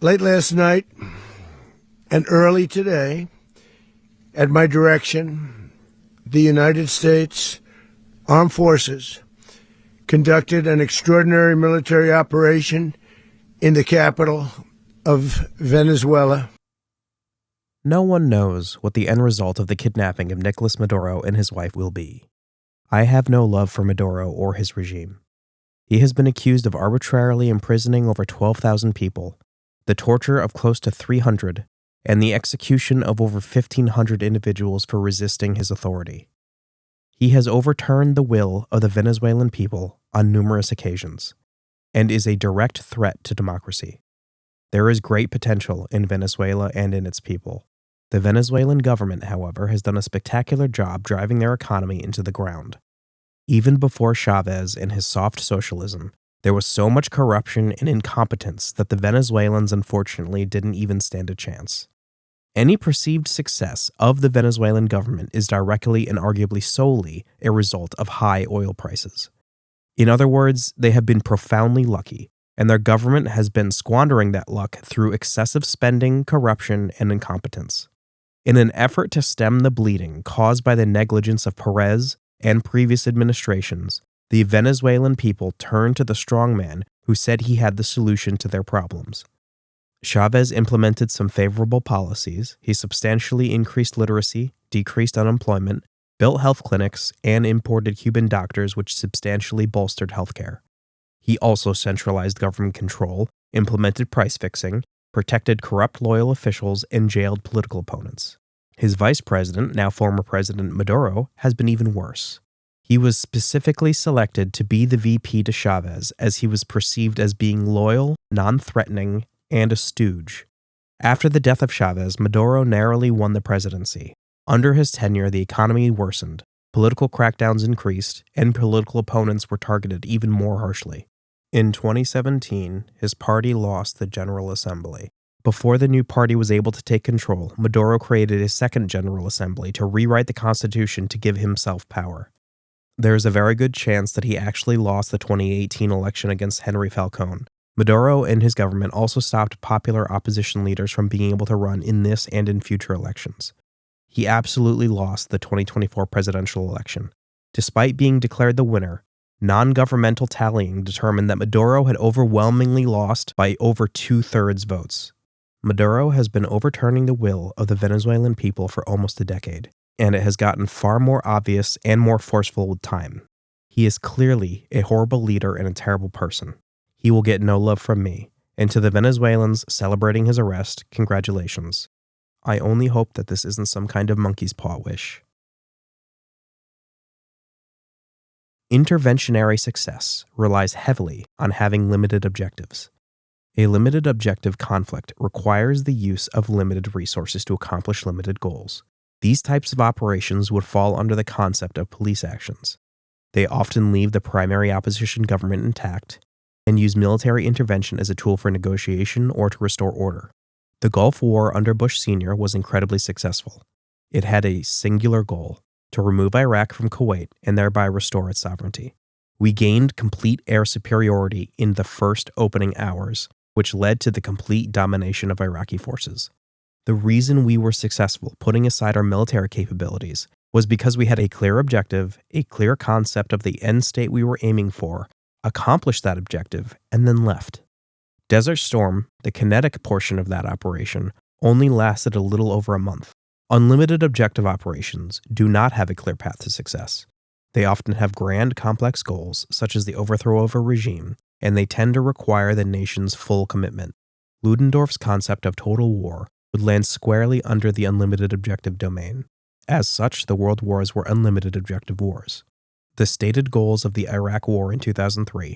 Late last night and early today, at my direction, the United States Armed Forces conducted an extraordinary military operation in the capital of Venezuela. No one knows what the end result of the kidnapping of Nicholas Maduro and his wife will be. I have no love for Maduro or his regime. He has been accused of arbitrarily imprisoning over 12,000 people, the torture of close to 300, and the execution of over 1,500 individuals for resisting his authority. He has overturned the will of the Venezuelan people on numerous occasions, and is a direct threat to democracy. There is great potential in Venezuela and in its people. The Venezuelan government, however, has done a spectacular job driving their economy into the ground. Even before Chavez and his soft socialism, there was so much corruption and incompetence that the Venezuelans unfortunately didn't even stand a chance. Any perceived success of the Venezuelan government is directly and arguably solely a result of high oil prices. In other words, they have been profoundly lucky, and their government has been squandering that luck through excessive spending, corruption, and incompetence. In an effort to stem the bleeding caused by the negligence of Perez and previous administrations, the Venezuelan people turned to the strongman who said he had the solution to their problems. Chavez implemented some favorable policies. He substantially increased literacy, decreased unemployment, built health clinics, and imported Cuban doctors, which substantially bolstered healthcare. He also centralized government control, implemented price fixing, protected corrupt loyal officials, and jailed political opponents. His vice president, now former President Maduro, has been even worse. He was specifically selected to be the VP to Chavez as he was perceived as being loyal, non-threatening, and a stooge. After the death of Chavez, Maduro narrowly won the presidency. Under his tenure, the economy worsened, political crackdowns increased, and political opponents were targeted even more harshly. In 2017, his party lost the General Assembly. Before the new party was able to take control, Maduro created a second General Assembly to rewrite the Constitution to give himself power. There is a very good chance that he actually lost the 2018 election against Henry Falcone. Maduro and his government also stopped popular opposition leaders from being able to run in this and in future elections. He absolutely lost the 2024 presidential election. Despite being declared the winner, non-governmental tallying determined that Maduro had overwhelmingly lost by over 2/3 votes. Maduro has been overturning the will of the Venezuelan people for almost a decade, and it has gotten far more obvious and more forceful with time. He is clearly a horrible leader and a terrible person. He will get no love from me, and to the Venezuelans celebrating his arrest, congratulations. I only hope that this isn't some kind of monkey's paw wish. Interventionary success relies heavily on having limited objectives. A limited objective conflict requires the use of limited resources to accomplish limited goals. These types of operations would fall under the concept of police actions. They often leave the primary opposition government intact and use military intervention as a tool for negotiation or to restore order. The Gulf War under Bush Sr. was incredibly successful. It had a singular goal: to remove Iraq from Kuwait and thereby restore its sovereignty. We gained complete air superiority in the first opening hours, which led to the complete domination of Iraqi forces. The reason we were successful, putting aside our military capabilities, was because we had a clear objective, a clear concept of the end state we were aiming for, accomplished that objective, and then left. Desert Storm, the kinetic portion of that operation, only lasted a little over a month. Unlimited objective operations do not have a clear path to success. They often have grand, complex goals, such as the overthrow of a regime, and they tend to require the nation's full commitment. Ludendorff's concept of total war would land squarely under the unlimited objective domain. As such, the world wars were unlimited objective wars. The stated goals of the Iraq War in 2003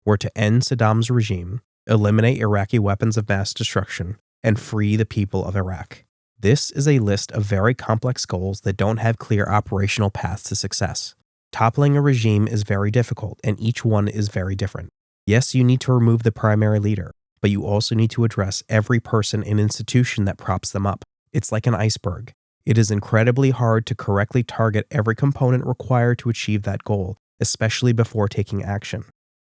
were to end Saddam's regime, eliminate Iraqi weapons of mass destruction, and free the people of Iraq. This is a list of very complex goals that don't have clear operational paths to success. Toppling a regime is very difficult, and each one is very different. Yes, you need to remove the primary leader, but you also need to address every person and institution that props them up. It's like an iceberg. It is incredibly hard to correctly target every component required to achieve that goal, especially before taking action.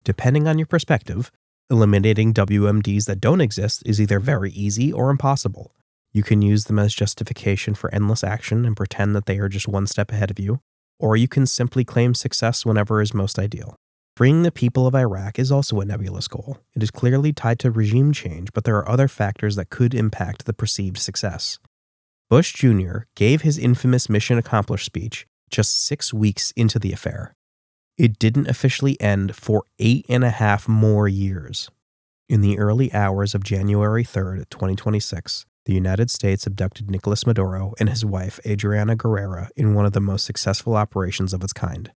Depending on your perspective, Eliminating WMDs that don't exist is either very easy or impossible. You can use them as justification for endless action and pretend that they are just one step ahead of you, or you can simply claim success whenever is most ideal. Freeing the people of Iraq is also a nebulous goal. It is clearly tied to regime change, but there are other factors that could impact the perceived success. Bush Jr. gave his infamous mission accomplished speech just 6 weeks into the affair. It didn't officially end for 8.5 more years. In the early hours of January 3rd, 2026, the United States abducted Nicholas Maduro and his wife Adriana Guerrera in one of the most successful operations of its kind.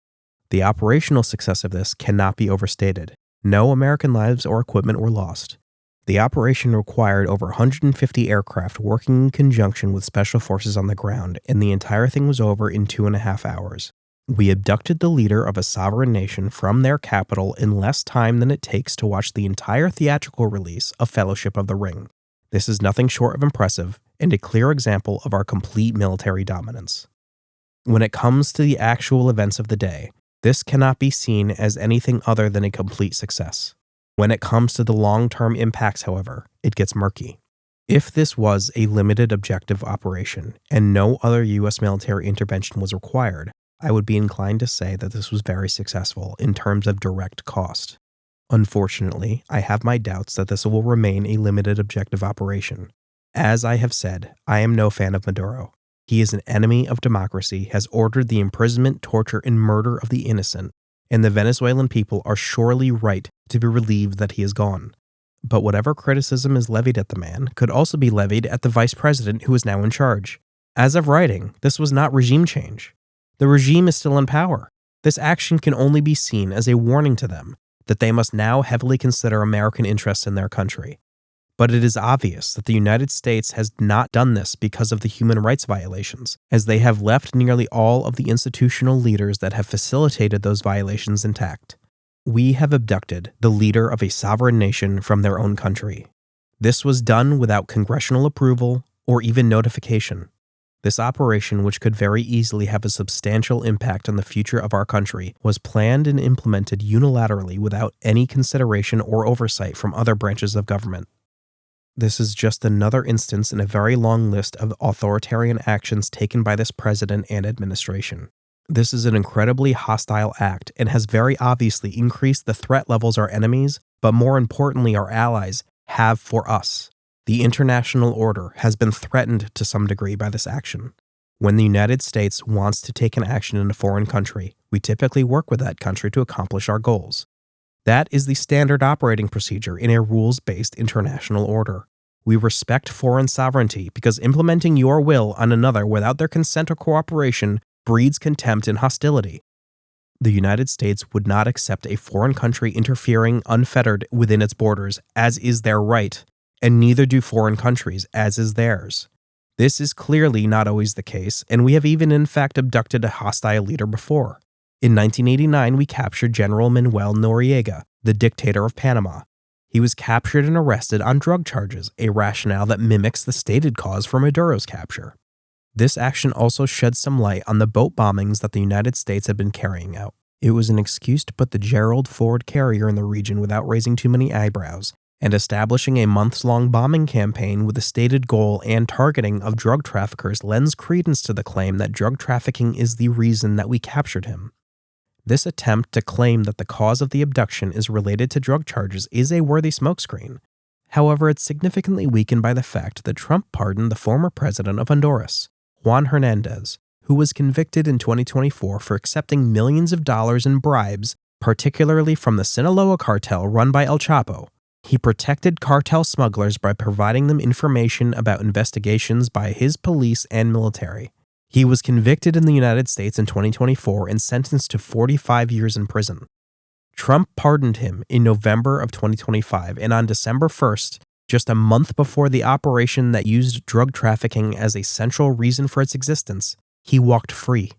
The operational success of this cannot be overstated. No American lives or equipment were lost. The operation required over 150 aircraft working in conjunction with special forces on the ground, and the entire thing was over in 2.5 hours. We abducted the leader of a sovereign nation from their capital in less time than it takes to watch the entire theatrical release of Fellowship of the Ring. This is nothing short of impressive and a clear example of our complete military dominance. When it comes to the actual events of the day, this cannot be seen as anything other than a complete success. When it comes to the long-term impacts, however, it gets murky. If this was a limited objective operation and no other U.S. military intervention was required, I would be inclined to say that this was very successful in terms of direct cost. Unfortunately, I have my doubts that this will remain a limited objective operation. As I have said, I am no fan of Maduro. He is an enemy of democracy, has ordered the imprisonment, torture, and murder of the innocent, and the Venezuelan people are surely right to be relieved that he is gone. But whatever criticism is levied at the man could also be levied at the vice president who is now in charge. As of writing, this was not regime change. The regime is still in power. This action can only be seen as a warning to them that they must now heavily consider American interests in their country. But it is obvious that the United States has not done this because of the human rights violations, as they have left nearly all of the institutional leaders that have facilitated those violations intact. We have abducted the leader of a sovereign nation from their own country. This was done without congressional approval or even notification. This operation, which could very easily have a substantial impact on the future of our country, was planned and implemented unilaterally without any consideration or oversight from other branches of government. This is just another instance in a very long list of authoritarian actions taken by this president and administration. This is an incredibly hostile act and has very obviously increased the threat levels our enemies, but more importantly our allies, have for us. The international order has been threatened to some degree by this action. When the United States wants to take an action in a foreign country, we typically work with that country to accomplish our goals. That is the standard operating procedure in a rules-based international order. We respect foreign sovereignty because implementing your will on another without their consent or cooperation breeds contempt and hostility. The United States would not accept a foreign country interfering unfettered within its borders, as is their right, and neither do foreign countries, as is theirs. This is clearly not always the case, and we have even in fact abducted a hostile leader before. In 1989, we captured General Manuel Noriega, the dictator of Panama. He was captured and arrested on drug charges, a rationale that mimics the stated cause for Maduro's capture. This action also sheds some light on the boat bombings that the United States had been carrying out. It was an excuse to put the Gerald Ford carrier in the region without raising too many eyebrows, and establishing a months-long bombing campaign with the stated goal and targeting of drug traffickers lends credence to the claim that drug trafficking is the reason that we captured him. This attempt to claim that the cause of the abduction is related to drug charges is a worthy smokescreen. However, it's significantly weakened by the fact that Trump pardoned the former president of Honduras, Juan Hernandez, who was convicted in 2024 for accepting millions of dollars in bribes, particularly from the Sinaloa cartel run by El Chapo. He protected cartel smugglers by providing them information about investigations by his police and military. He was convicted in the United States in 2024 and sentenced to 45 years in prison. Trump pardoned him in November of 2025, and on December 1st, just a month before the operation that used drug trafficking as a central reason for its existence, he walked free.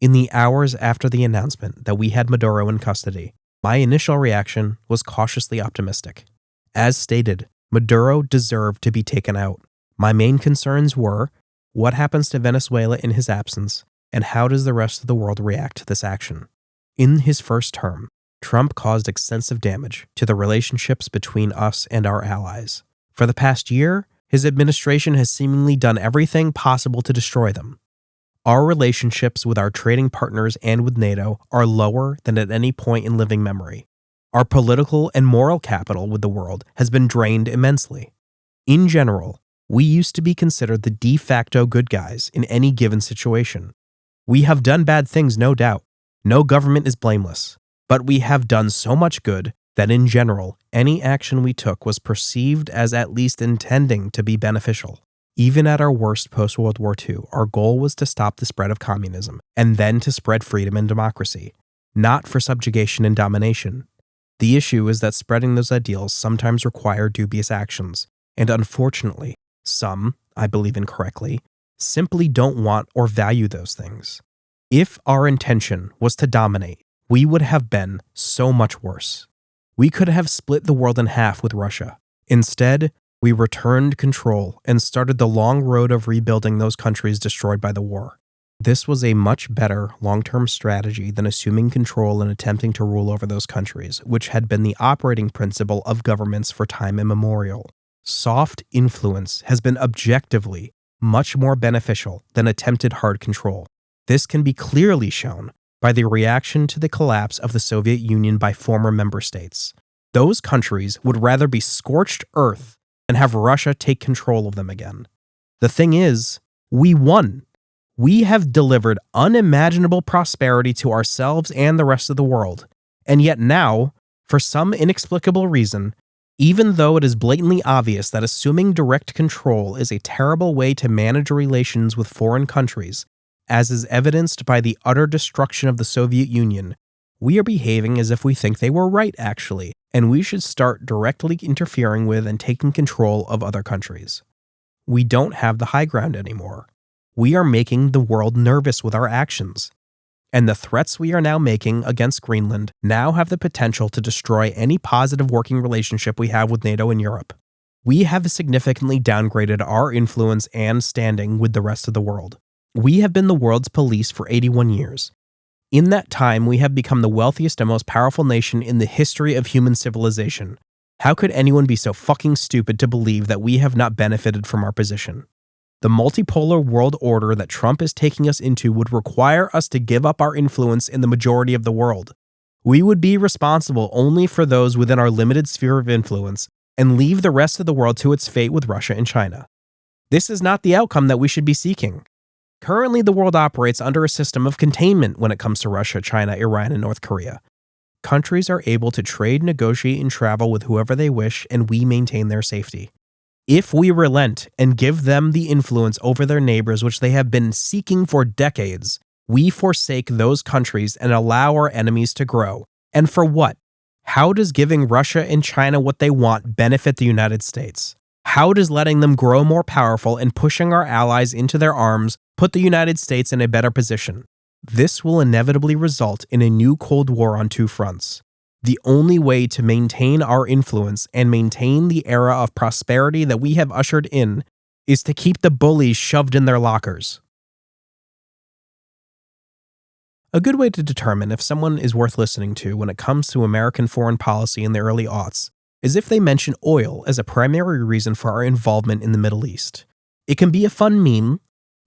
In the hours after the announcement that we had Maduro in custody, my initial reaction was cautiously optimistic. As stated, Maduro deserved to be taken out. My main concerns were, what happens to Venezuela in his absence, and how does the rest of the world react to this action? In his first term, Trump caused extensive damage to the relationships between us and our allies. For the past year, his administration has seemingly done everything possible to destroy them. Our relationships with our trading partners and with NATO are lower than at any point in living memory. Our political and moral capital with the world has been drained immensely. In general, we used to be considered the de facto good guys in any given situation. We have done bad things, no doubt. No government is blameless. But we have done so much good that in general, any action we took was perceived as at least intending to be beneficial. Even at our worst post-World War II, our goal was to stop the spread of communism and then to spread freedom and democracy, not for subjugation and domination. The issue is that spreading those ideals sometimes require dubious actions, and unfortunately, some, I believe incorrectly, simply don't want or value those things. If our intention was to dominate, we would have been so much worse. We could have split the world in half with Russia. Instead, we returned control and started the long road of rebuilding those countries destroyed by the war. This was a much better long-term strategy than assuming control and attempting to rule over those countries, which had been the operating principle of governments for time immemorial. Soft influence has been objectively much more beneficial than attempted hard control. This can be clearly shown by the reaction to the collapse of the Soviet Union by former member states. Those countries would rather be scorched earth than have Russia take control of them again. The thing is, we won. We have delivered unimaginable prosperity to ourselves and the rest of the world. And yet now, for some inexplicable reason, even though it is blatantly obvious that assuming direct control is a terrible way to manage relations with foreign countries, as is evidenced by the utter destruction of the Soviet Union, we are behaving as if we think they were right, actually, and we should start directly interfering with and taking control of other countries. We don't have the high ground anymore. We are making the world nervous with our actions. And the threats we are now making against Greenland now have the potential to destroy any positive working relationship we have with NATO and Europe. We have significantly downgraded our influence and standing with the rest of the world. We have been the world's police for 81 years. In that time, we have become the wealthiest and most powerful nation in the history of human civilization. How could anyone be so fucking stupid to believe that we have not benefited from our position? The multipolar world order that Trump is taking us into would require us to give up our influence in the majority of the world. We would be responsible only for those within our limited sphere of influence and leave the rest of the world to its fate with Russia and China. This is not the outcome that we should be seeking. Currently, the world operates under a system of containment when it comes to Russia, China, Iran, and North Korea. Countries are able to trade, negotiate, and travel with whoever they wish, and we maintain their safety. If we relent and give them the influence over their neighbors which they have been seeking for decades, we forsake those countries and allow our enemies to grow. And for what? How does giving Russia and China what they want benefit the United States? How does letting them grow more powerful and pushing our allies into their arms put the United States in a better position? This will inevitably result in a new Cold War on two fronts. The only way to maintain our influence and maintain the era of prosperity that we have ushered in is to keep the bullies shoved in their lockers. A good way to determine if someone is worth listening to when it comes to American foreign policy in the early aughts is if they mention oil as a primary reason for our involvement in the Middle East. It can be a fun meme,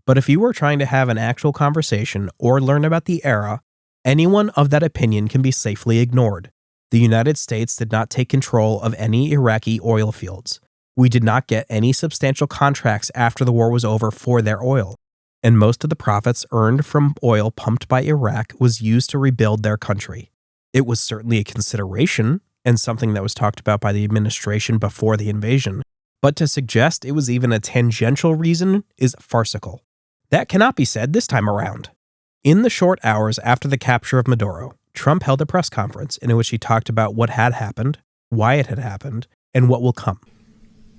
but if you are trying to have an actual conversation or learn about the era, anyone of that opinion can be safely ignored. The United States did not take control of any Iraqi oil fields. We did not get any substantial contracts after the war was over for their oil, and most of the profits earned from oil pumped by Iraq was used to rebuild their country. It was certainly a consideration, and something that was talked about by the administration before the invasion, but to suggest it was even a tangential reason is farcical. That cannot be said this time around. In the short hours after the capture of Maduro, Trump held a press conference in which he talked about what had happened, why it had happened, and what will come.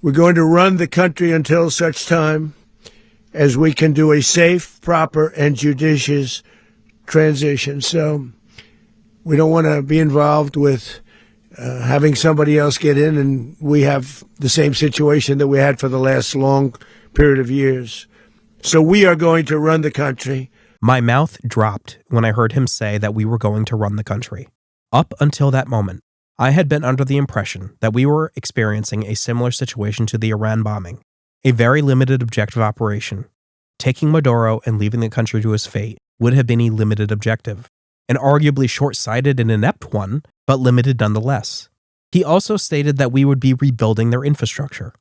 We're going to run the country until such time as we can do a safe, proper, and judicious transition. So we don't want to be involved with having somebody else get in, and we have the same situation that we had for the last long period of years. So we are going to run the country. My mouth dropped when I heard him say that we were going to run the country. Up until that moment, I had been under the impression that we were experiencing a similar situation to the Iran bombing, a very limited objective operation. Taking Maduro and leaving the country to his fate would have been a limited objective, an arguably short-sighted and inept one, but limited nonetheless. He also stated that we would be rebuilding their infrastructure.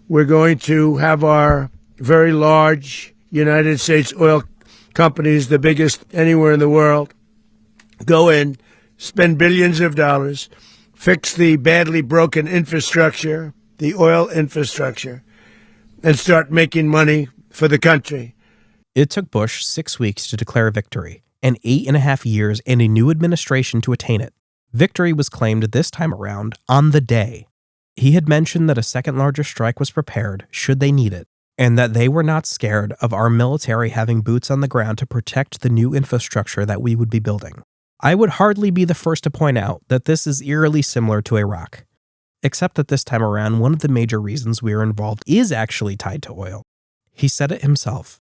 We're going to have our very large United States oil companies, the biggest anywhere in the world, go in, spend billions of dollars, fix the badly broken infrastructure, the oil infrastructure, and start making money for the country. It took Bush 6 weeks to declare victory, and 8.5 years and a new administration to attain it. Victory was claimed this time around on the day. He had mentioned that a second larger strike was prepared should they need it, and that they were not scared of our military having boots on the ground to protect the new infrastructure that we would be building. I would hardly be the first to point out that this is eerily similar to Iraq, except that this time around one of the major reasons we are involved is actually tied to oil. He said it himself.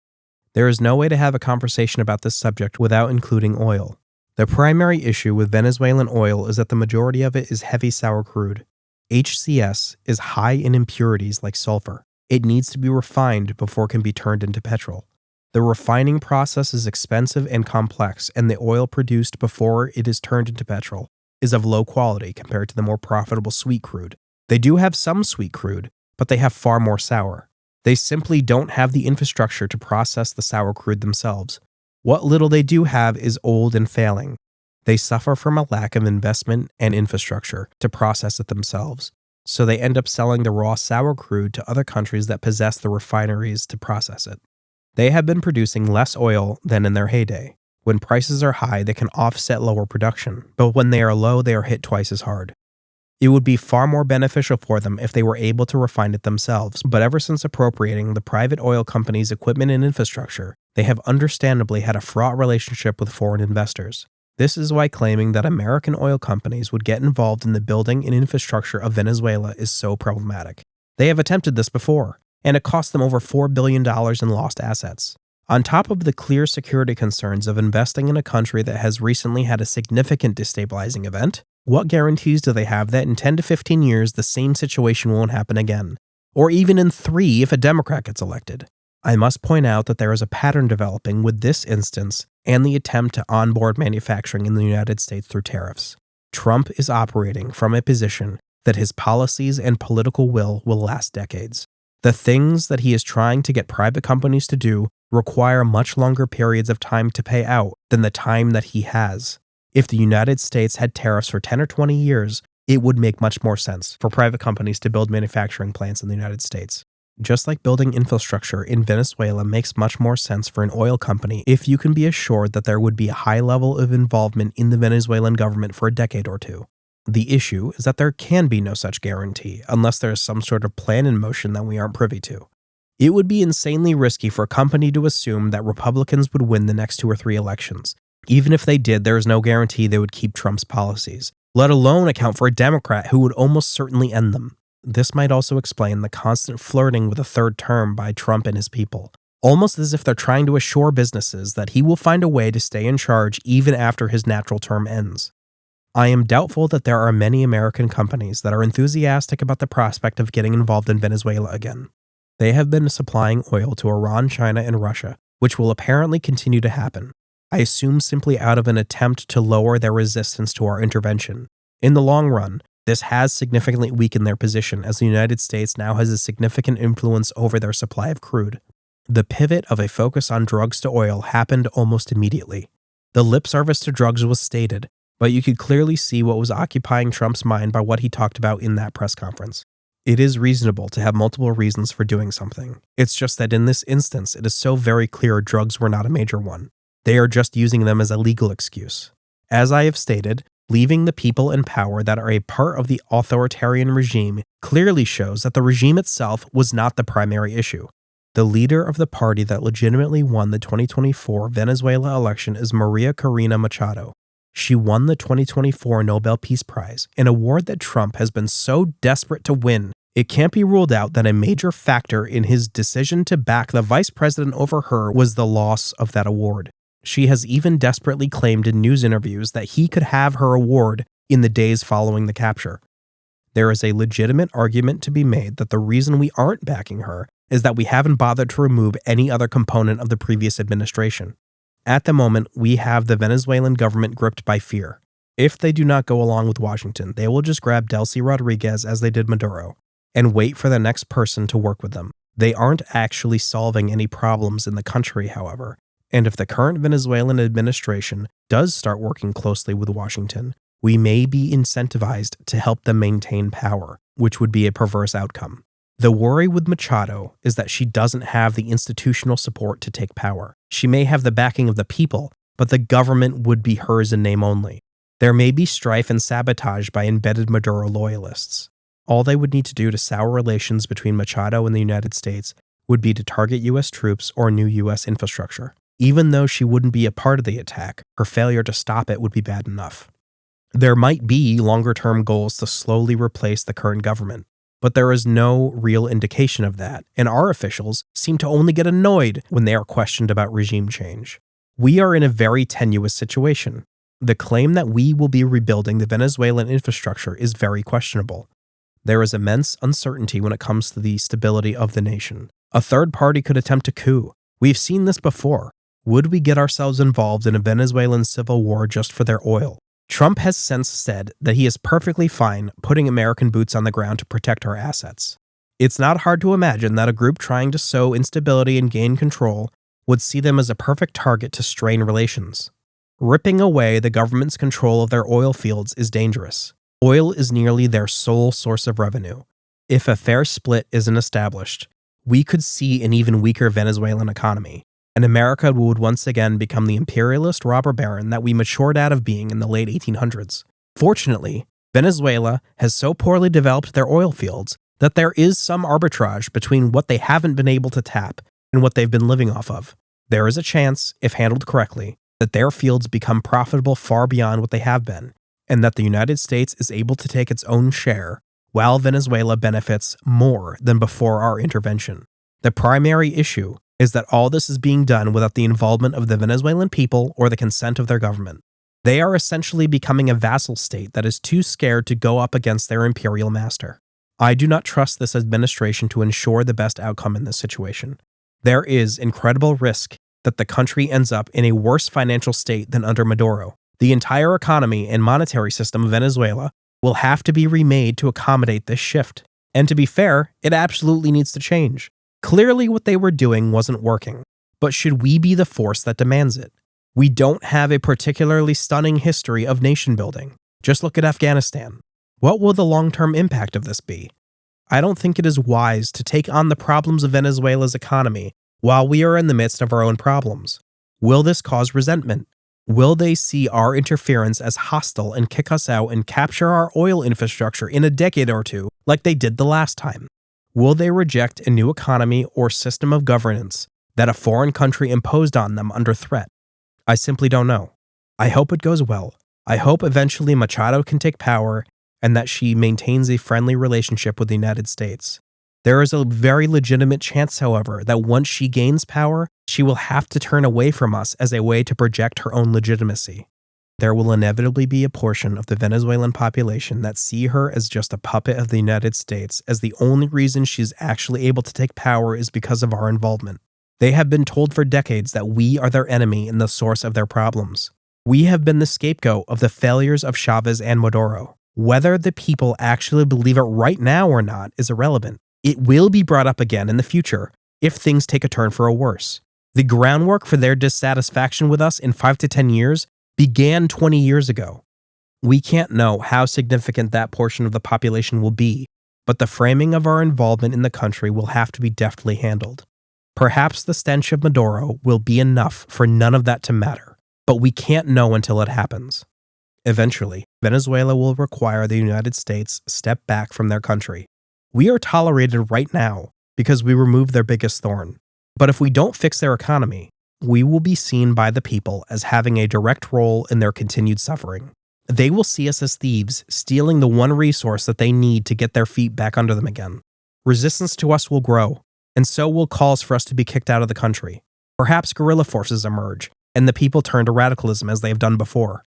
There is no way to have a conversation about this subject without including oil. The primary issue with Venezuelan oil is that the majority of it is heavy sour crude. HCS is high in impurities like sulfur. It needs to be refined before it can be turned into petrol. The refining process is expensive and complex, and the oil produced before it is turned into petrol is of low quality compared to the more profitable sweet crude. They do have some sweet crude, but they have far more sour. They simply don't have the infrastructure to process the sour crude themselves. What little they do have is old and failing. They suffer from a lack of investment and infrastructure to process it themselves, so they end up selling the raw sour crude to other countries that possess the refineries to process it. They have been producing less oil than in their heyday. When prices are high, they can offset lower production, but when they are low, they are hit twice as hard. It would be far more beneficial for them if they were able to refine it themselves, but ever since appropriating the private oil companies' equipment and infrastructure, they have understandably had a fraught relationship with foreign investors. This is why claiming that American oil companies would get involved in the building and infrastructure of Venezuela is so problematic. They have attempted this before, and it cost them over $4 billion in lost assets. On top of the clear security concerns of investing in a country that has recently had a significant destabilizing event, what guarantees do they have that in 10 to 15 years the same situation won't happen again? Or even in 3 if a Democrat gets elected? I must point out that there is a pattern developing with this instance and the attempt to onboard manufacturing in the United States through tariffs. Trump is operating from a position that his policies and political will last decades. The things that he is trying to get private companies to do require much longer periods of time to pay out than the time that he has. If the United States had tariffs for 10 or 20 years, it would make much more sense for private companies to build manufacturing plants in the United States. Just like building infrastructure in Venezuela makes much more sense for an oil company if you can be assured that there would be a high level of involvement in the Venezuelan government for a decade or two. The issue is that there can be no such guarantee unless there is some sort of plan in motion that we aren't privy to. It would be insanely risky for a company to assume that Republicans would win the next 2 or 3 elections. Even if they did, there is no guarantee they would keep Trump's policies, let alone account for a Democrat who would almost certainly end them. This might also explain the constant flirting with a third term by Trump and his people, almost as if they're trying to assure businesses that he will find a way to stay in charge even after his natural term ends. I am doubtful that there are many American companies that are enthusiastic about the prospect of getting involved in Venezuela again. They have been supplying oil to Iran, China, and Russia, which will apparently continue to happen. I assume simply out of an attempt to lower their resistance to our intervention. In the long run, this has significantly weakened their position as the United States now has a significant influence over their supply of crude. The pivot of a focus on drugs to oil happened almost immediately. The lip service to drugs was stated, but you could clearly see what was occupying Trump's mind by what he talked about in that press conference. It is reasonable to have multiple reasons for doing something. It's just that in this instance, it is so very clear drugs were not a major one. They are just using them as a legal excuse. As I have stated, leaving the people in power that are a part of the authoritarian regime clearly shows that the regime itself was not the primary issue. The leader of the party that legitimately won the 2024 Venezuela election is Maria Corina Machado. She won the 2024 Nobel Peace Prize, an award that Trump has been so desperate to win, it can't be ruled out that a major factor in his decision to back the vice president over her was the loss of that award. She has even desperately claimed in news interviews that he could have her award in the days following the capture. There is a legitimate argument to be made that the reason we aren't backing her is that we haven't bothered to remove any other component of the previous administration. At the moment, we have the Venezuelan government gripped by fear. If they do not go along with Washington, they will just grab Delcy Rodriguez as they did Maduro and wait for the next person to work with them. They aren't actually solving any problems in the country, however, and if the current Venezuelan administration does start working closely with Washington, we may be incentivized to help them maintain power, which would be a perverse outcome. The worry with Machado is that she doesn't have the institutional support to take power. She may have the backing of the people, but the government would be hers in name only. There may be strife and sabotage by embedded Maduro loyalists. All they would need to do to sour relations between Machado and the United States would be to target U.S. troops or new U.S. infrastructure. Even though she wouldn't be a part of the attack, her failure to stop it would be bad enough. There might be longer-term goals to slowly replace the current government, but there is no real indication of that, and our officials seem to only get annoyed when they are questioned about regime change. We are in a very tenuous situation. The claim that we will be rebuilding the Venezuelan infrastructure is very questionable. There is immense uncertainty when it comes to the stability of the nation. A third party could attempt a coup. We've seen this before. Would we get ourselves involved in a Venezuelan civil war just for their oil? Trump has since said that he is perfectly fine putting American boots on the ground to protect our assets. It's not hard to imagine that a group trying to sow instability and gain control would see them as a perfect target to strain relations. Ripping away the government's control of their oil fields is dangerous. Oil is nearly their sole source of revenue. If a fair split isn't established, we could see an even weaker Venezuelan economy, and America would once again become the imperialist robber baron that we matured out of being in the late 1800s. Fortunately, Venezuela has so poorly developed their oil fields that there is some arbitrage between what they haven't been able to tap and what they've been living off of. There is a chance, if handled correctly, that their fields become profitable far beyond what they have been, and that the United States is able to take its own share, while Venezuela benefits more than before our intervention. The primary issue is that all this is being done without the involvement of the Venezuelan people or the consent of their government. They are essentially becoming a vassal state that is too scared to go up against their imperial master. I do not trust this administration to ensure the best outcome in this situation. There is incredible risk that the country ends up in a worse financial state than under Maduro. The entire economy and monetary system of Venezuela will have to be remade to accommodate this shift. And to be fair, it absolutely needs to change. Clearly what they were doing wasn't working, but should we be the force that demands it? We don't have a particularly stunning history of nation building. Just look at Afghanistan. What will the long-term impact of this be? I don't think it is wise to take on the problems of Venezuela's economy while we are in the midst of our own problems. Will this cause resentment? Will they see our interference as hostile and kick us out and capture our oil infrastructure in a decade or two like they did the last time? Will they reject a new economy or system of governance that a foreign country imposed on them under threat? I simply don't know. I hope it goes well. I hope eventually Machado can take power and that she maintains a friendly relationship with the United States. There is a very legitimate chance, however, that once she gains power, she will have to turn away from us as a way to project her own legitimacy. There will inevitably be a portion of the Venezuelan population that see her as just a puppet of the United States, as the only reason she's actually able to take power is because of our involvement. They have been told for decades that we are their enemy and the source of their problems. We have been the scapegoat of the failures of Chavez and Maduro. Whether the people actually believe it right now or not is irrelevant. It will be brought up again in the future if things take a turn for a worse. The groundwork for their dissatisfaction with us in 5 to 10 years began 20 years ago. We can't know how significant that portion of the population will be, but the framing of our involvement in the country will have to be deftly handled. Perhaps the stench of Maduro will be enough for none of that to matter, but we can't know until it happens. Eventually, Venezuela will require the United States step back from their country. We are tolerated right now because we remove their biggest thorn. But if we don't fix their economy, we will be seen by the people as having a direct role in their continued suffering. They will see us as thieves, stealing the one resource that they need to get their feet back under them again. Resistance to us will grow, and so will calls for us to be kicked out of the country. Perhaps guerrilla forces emerge, and the people turn to radicalism as they have done before.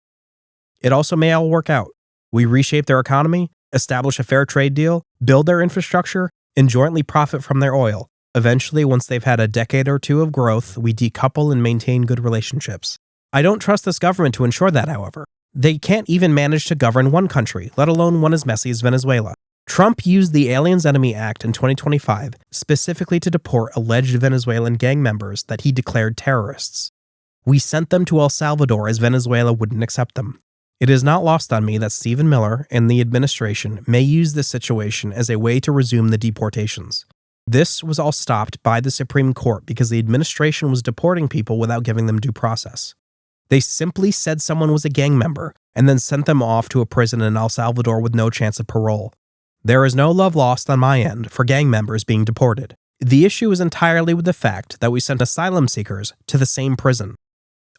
It also may all work out. We reshape their economy, establish a fair trade deal, build their infrastructure, and jointly profit from their oil. Eventually, once they've had a decade or two of growth, we decouple and maintain good relationships. I don't trust this government to ensure that, however. They can't even manage to govern one country, let alone one as messy as Venezuela. Trump used the Aliens Enemy Act in 2025 specifically to deport alleged Venezuelan gang members that he declared terrorists. We sent them to El Salvador as Venezuela wouldn't accept them. It is not lost on me that Stephen Miller and the administration may use this situation as a way to resume the deportations. This was all stopped by the Supreme Court because the administration was deporting people without giving them due process. They simply said someone was a gang member and then sent them off to a prison in El Salvador with no chance of parole. There is no love lost on my end for gang members being deported. The issue is entirely with the fact that we sent asylum seekers to the same prison.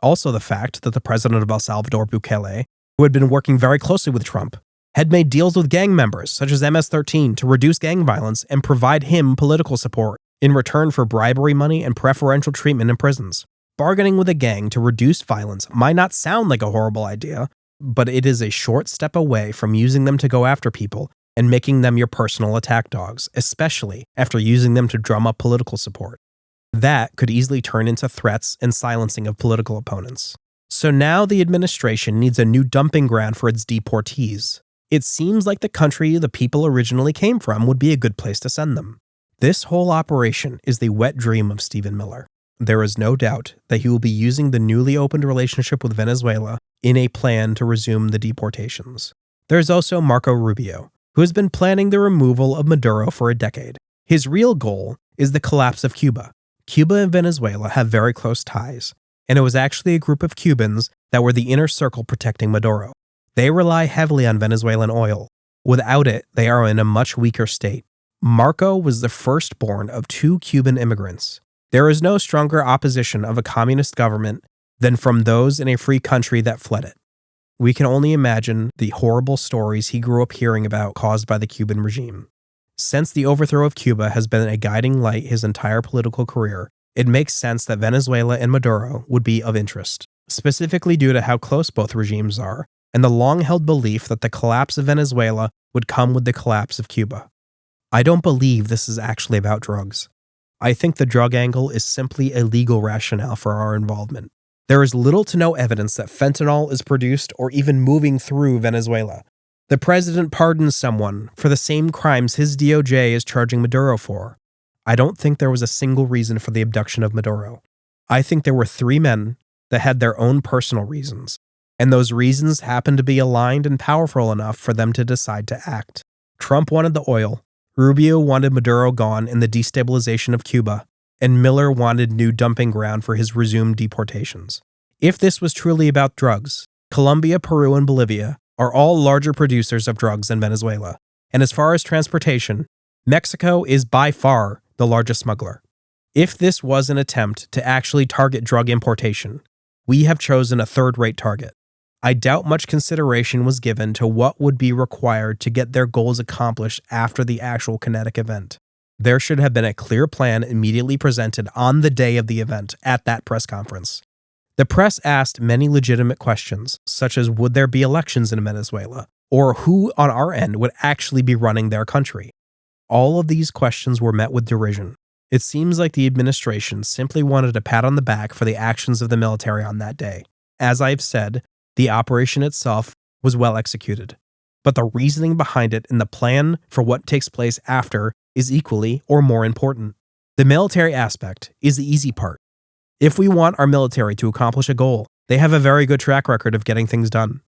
Also the fact that the president of El Salvador, Bukele, who had been working very closely with Trump, had made deals with gang members such as MS-13 to reduce gang violence and provide him political support in return for bribery money and preferential treatment in prisons. Bargaining with a gang to reduce violence might not sound like a horrible idea, but it is a short step away from using them to go after people and making them your personal attack dogs, especially after using them to drum up political support. That could easily turn into threats and silencing of political opponents. So now the administration needs a new dumping ground for its deportees. It seems like the country the people originally came from would be a good place to send them. This whole operation is the wet dream of Stephen Miller. There is no doubt that he will be using the newly opened relationship with Venezuela in a plan to resume the deportations. There's also Marco Rubio, who has been planning the removal of Maduro for a decade. His real goal is the collapse of Cuba. Cuba and Venezuela have very close ties, and it was actually a group of Cubans that were the inner circle protecting Maduro. They rely heavily on Venezuelan oil. Without it, they are in a much weaker state. Marco was the firstborn of 2 Cuban immigrants. There is no stronger opposition of a communist government than from those in a free country that fled it. We can only imagine the horrible stories he grew up hearing about caused by the Cuban regime. Since the overthrow of Cuba has been a guiding light his entire political career, it makes sense that Venezuela and Maduro would be of interest, specifically due to how close both regimes are and the long-held belief that the collapse of Venezuela would come with the collapse of Cuba. I don't believe this is actually about drugs. I think the drug angle is simply a legal rationale for our involvement. There is little to no evidence that fentanyl is produced or even moving through Venezuela. The president pardons someone for the same crimes his DOJ is charging Maduro for. I don't think there was a single reason for the abduction of Maduro. I think there were 3 men that had their own personal reasons, and those reasons happened to be aligned and powerful enough for them to decide to act. Trump wanted the oil, Rubio wanted Maduro gone in the destabilization of Cuba, and Miller wanted new dumping ground for his resumed deportations. If this was truly about drugs, Colombia, Peru, and Bolivia are all larger producers of drugs than Venezuela, and as far as transportation, Mexico is by far the largest smuggler. If this was an attempt to actually target drug importation, we have chosen a third-rate target. I doubt much consideration was given to what would be required to get their goals accomplished after the actual kinetic event. There should have been a clear plan immediately presented on the day of the event at that press conference. The press asked many legitimate questions, such as would there be elections in Venezuela, or who on our end would actually be running their country. All of these questions were met with derision. It seems like the administration simply wanted a pat on the back for the actions of the military on that day. As I've said, the operation itself was well executed, but the reasoning behind it and the plan for what takes place after is equally or more important. The military aspect is the easy part. If we want our military to accomplish a goal, they have a very good track record of getting things done.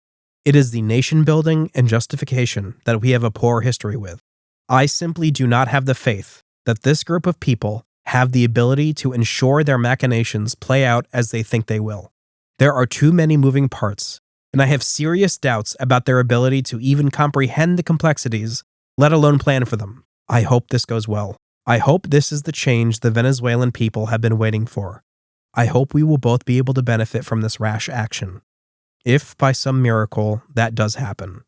It is the nation building and justification that we have a poor history with. I simply do not have the faith that this group of people have the ability to ensure their machinations play out as they think they will. There are too many moving parts, and I have serious doubts about their ability to even comprehend the complexities, let alone plan for them. I hope this goes well. I hope this is the change the Venezuelan people have been waiting for. I hope we will both be able to benefit from this rash action. If, by some miracle, that does happen,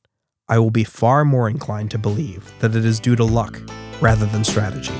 I will be far more inclined to believe that it is due to luck rather than strategy.